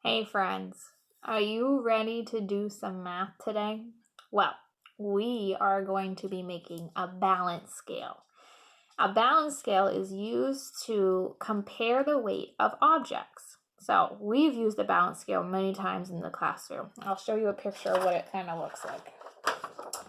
Hey friends, are you ready to do some math today? Well, we are going to be making a balance scale. A balance scale is used to compare the weight of objects. So we've used the balance scale many times in the classroom. I'll show you a picture of what it kind of looks like.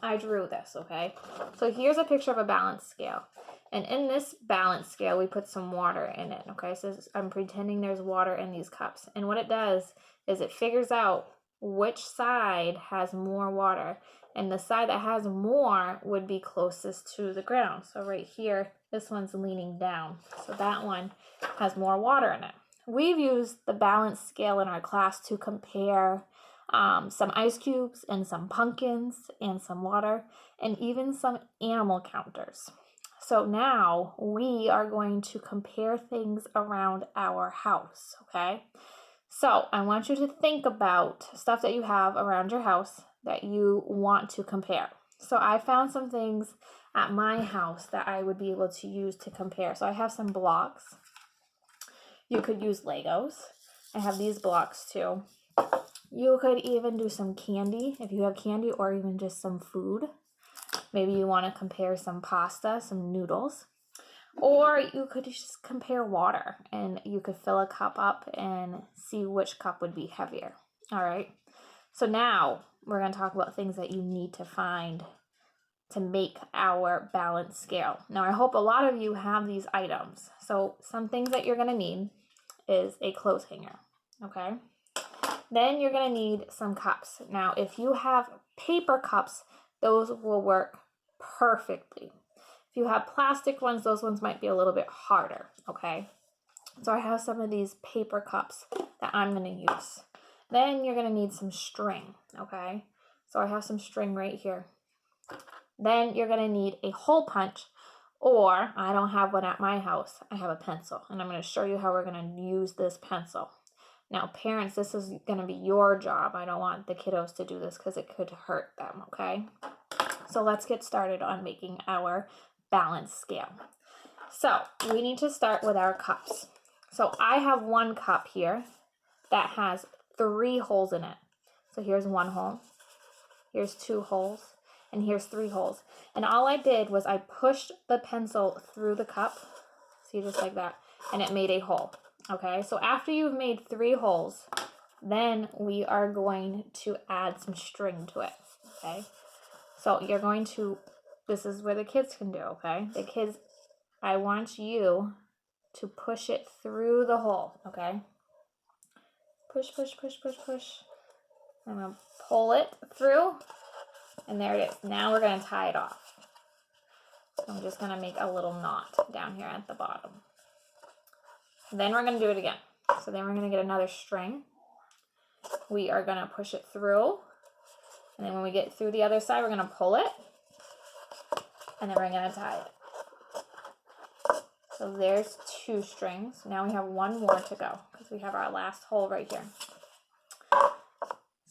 I drew this, okay? So here's a picture of a balance scale. And in this balance scale, we put some water in it, okay? So I'm pretending there's water in these cups. And what it does is it figures out which side has more water. And the side that has more would be closest to the ground. So right here, this one's leaning down. So that one has more water in it. We've used the balance scale in our class to compare some ice cubes and some pumpkins and some water and even some animal counters. So now we are going to compare things around our house, okay? So I want you to think about stuff that you have around your house that you want to compare. So I found some things at my house that I would be able to use to compare. So I have some blocks. You could use Legos. I have these blocks too. You could even do some candy if you have candy, or even just some food. Maybe you want to compare some pasta, some noodles. Or you could just compare water, and you could fill a cup up and see which cup would be heavier. All right. So now we're going to talk about things that you need to find to make our balance scale. Now, I hope a lot of you have these items. So some things that you're going to need is a clothes hanger, okay? Then you're going to need some cups. Now, if you have paper cups, those will work perfectly. If you have plastic ones, those ones might be a little bit harder, okay? So I have some of these paper cups that I'm going to use. Then you're going to need some string, okay? So I have some string right here. Then you're going to need a hole punch, or I don't have one at my house. I have a pencil, and I'm going to show you how we're going to use this pencil. Now, parents, this is going to be your job. I don't want the kiddos to do this because it could hurt them, okay? So let's get started on making our balance scale. So we need to start with our cups. So I have one cup here that has 3 holes in it. So here's 1 hole, here's 2 holes, and here's 3 holes. And all I did was I pushed the pencil through the cup, see, just like that, and it made a hole. Okay, so after you've made 3 holes, then we are going to add some string to it, okay? So you're going to, this is where the kids can do, okay? The kids, I want you to push it through the hole, okay? Push, push, push, push, push. I'm going to pull it through, and there it is. Now we're going to tie it off. So I'm just going to make a little knot down here at the bottom. Then we're going to do it again. So then we're going to get another string. We are going to push it through. And then when we get through the other side, we're going to pull it. And then we're going to tie it. So there's 2 strings. Now we have 1 more to go because we have our last hole right here.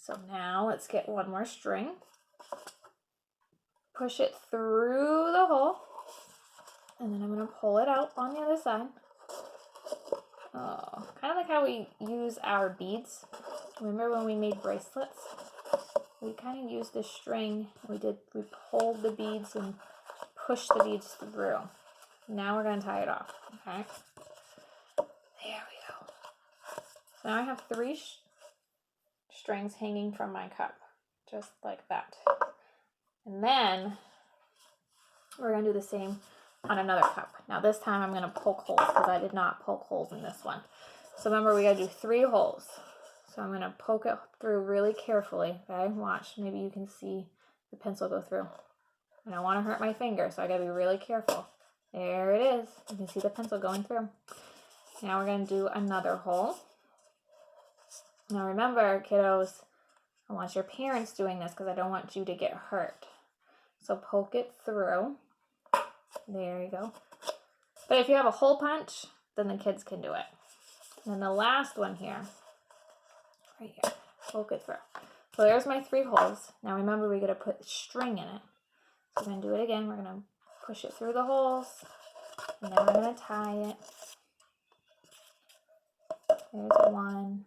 So now let's get 1 more string. Push it through the hole. And then I'm going to pull it out on the other side. Oh, kind of like how we use our beads. Remember when we made bracelets? We kind of used the string. We pulled the beads and pushed the beads through. Now we're going to tie it off, okay? There we go. So now I have 3 strings hanging from my cup, just like that. And then we're going to do the same on another cup. Now this time I'm going to poke holes because I did not poke holes in this one. So remember, we got to do 3 holes. So I'm going to poke it through really carefully, okay? Watch, maybe you can see the pencil go through. And I want to hurt my finger, so I got to be really careful. There it is. You can see the pencil going through. Now we're going to do another hole. Now remember, kiddos, I want your parents doing this because I don't want you to get hurt. So poke it through. There you go. But if you have a hole punch, then the kids can do it. And then the last one here, right here, poke it through. So there's my 3 holes. Now remember, we're going to put string in it. So we're going to do it again. We're going to push it through the holes. And then we're going to tie it. There's 1.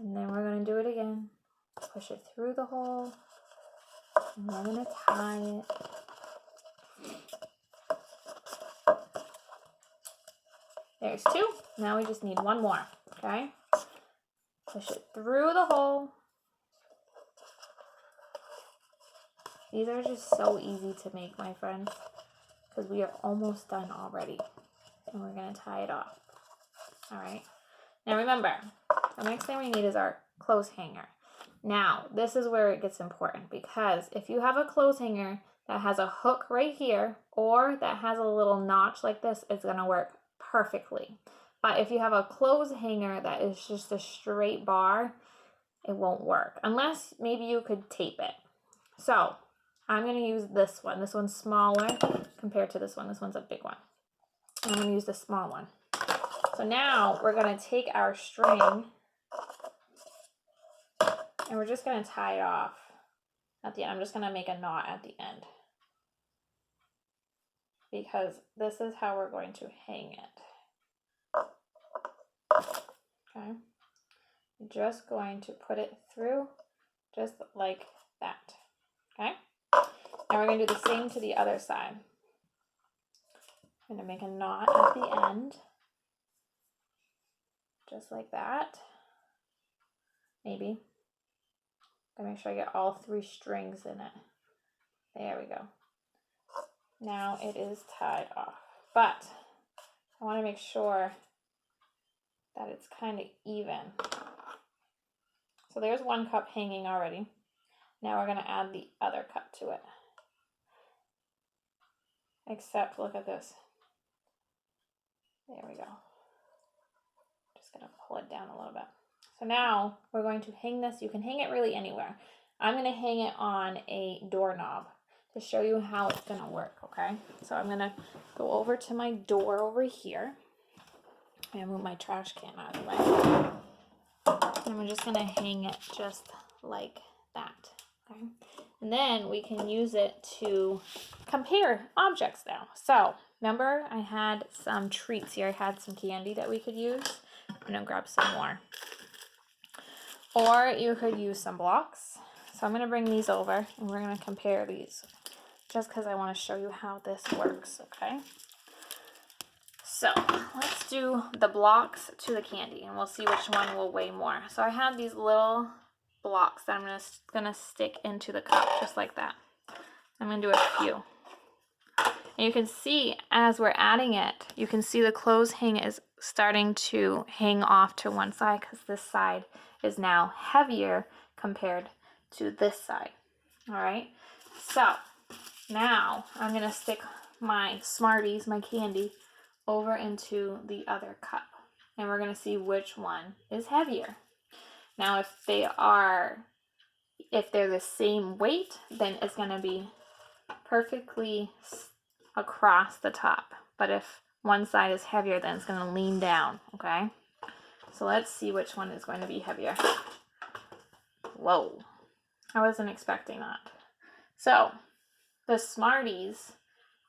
And then we're going to do it again. Push it through the hole. And we're going to tie it. There's 2. Now we just need 1 more, okay? Push it through the hole. These are just so easy to make, my friends, because we are almost done already. And we're going to tie it off. All right. Now remember, the next thing we need is our clothes hanger. Now, this is where it gets important, because if you have a clothes hanger that has a hook right here or that has a little notch like this, it's going to work perfectly. But if you have a clothes hanger that is just a straight bar, it won't work, unless maybe you could tape it. So I'm going to use this one. This one's smaller compared to this one. This one's a big one. I'm going to use the small one. So now we're going to take our string and we're just going to tie it off at the end. I'm just going to make a knot at the end, because this is how we're going to hang it. Okay. I'm just going to put it through just like that. Okay. Now we're going to do the same to the other side. I'm going to make a knot at the end, just like that. Maybe. I'm going to make sure I get all 3 strings in it. There we go. Now it is tied off, but I want to make sure that it's kind of even. So there's 1 cup hanging already. Now we're going to add the other cup to it. Except, look at this. There we go. Just going to pull it down a little bit. So now we're going to hang this. You can hang it really anywhere. I'm going to hang it on a doorknob to show you how it's going to work, okay? So I'm going to go over to my door over here. I'm going to move my trash can out of the way. And I'm just going to hang it just like that, okay? And then we can use it to compare objects now. So remember, I had some treats here. I had some candy that we could use. I'm going to grab some more. Or you could use some blocks. So I'm going to bring these over and we're going to compare these, just because I want to show you how this works, okay? So let's do the blocks to the candy and we'll see which one will weigh more. So I have these little blocks that I'm gonna stick into the cup just like that. I'm gonna do a few. And you can see as we're adding it, you can see the clothes hang is starting to hang off to one side, because this side is now heavier compared to this side. All right, so now I'm gonna stick my Smarties, my candy, over into the other cup, and we're gonna see which one is heavier. Now if they're the same weight, then it's gonna be perfectly across the top. But if one side is heavier, then it's gonna lean down, okay? So let's see which one is going to be heavier. Whoa, I wasn't expecting that. So the Smarties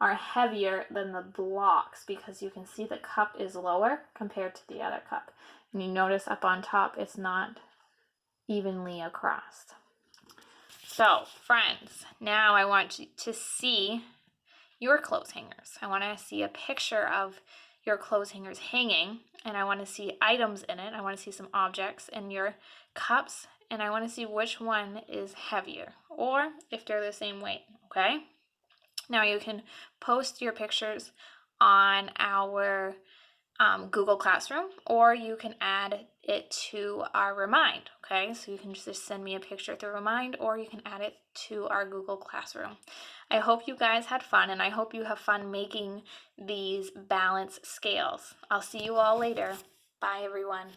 are heavier than the blocks, because you can see the cup is lower compared to the other cup. And you notice up on top, it's not evenly across. So friends, now I want you to see your clothes hangers. I want to see a picture of your clothes hangers hanging, and I want to see items in it. I want to see some objects in your cups, and I want to see which one is heavier, or if they're the same weight, okay? Now you can post your pictures on our Google Classroom, or you can add it to our Remind, okay? So you can just send me a picture through Remind, or you can add it to our Google Classroom. I hope you guys had fun, and I hope you have fun making these balance scales. I'll see you all later. Bye, everyone.